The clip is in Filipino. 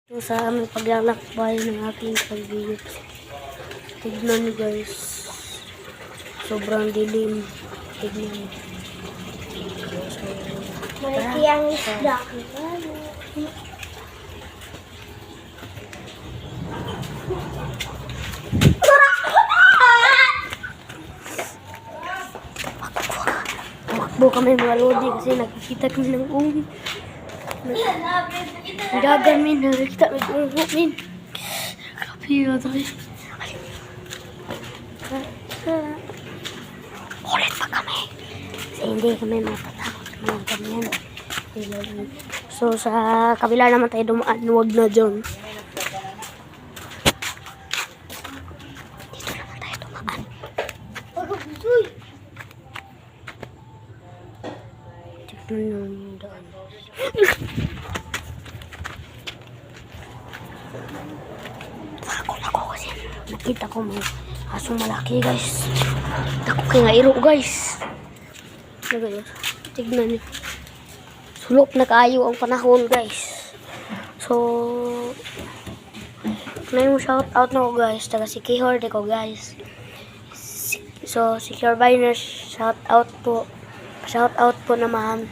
Ito sa aming paglalakbay ng aking pag-video. Tignan nyo guys. Sobrang dilim. Tignan nyo. May tiyang isda. Tumakbo kami mga lodi kasi nakikita kami ng umi. Nagamin, nakikita kami ng umi. Grabe yun. Ulit pa kami. Kasi hindi kami matatakot mga ganyan. So sa kabila naman tayo dumaan, huwag na dyan. Dito naman tayo dumaan. Tignan nyo yung daan. Takot ako kasi nakita ko may asong malaki guys. Takot kayo nga iro guys. Tignan nyo. Sulok na kaayo ang panahon guys. So may mo shout out na ko guys. Taga Sikihor de ko guys. So Sikihor Biners shout out po. Shout out po naman.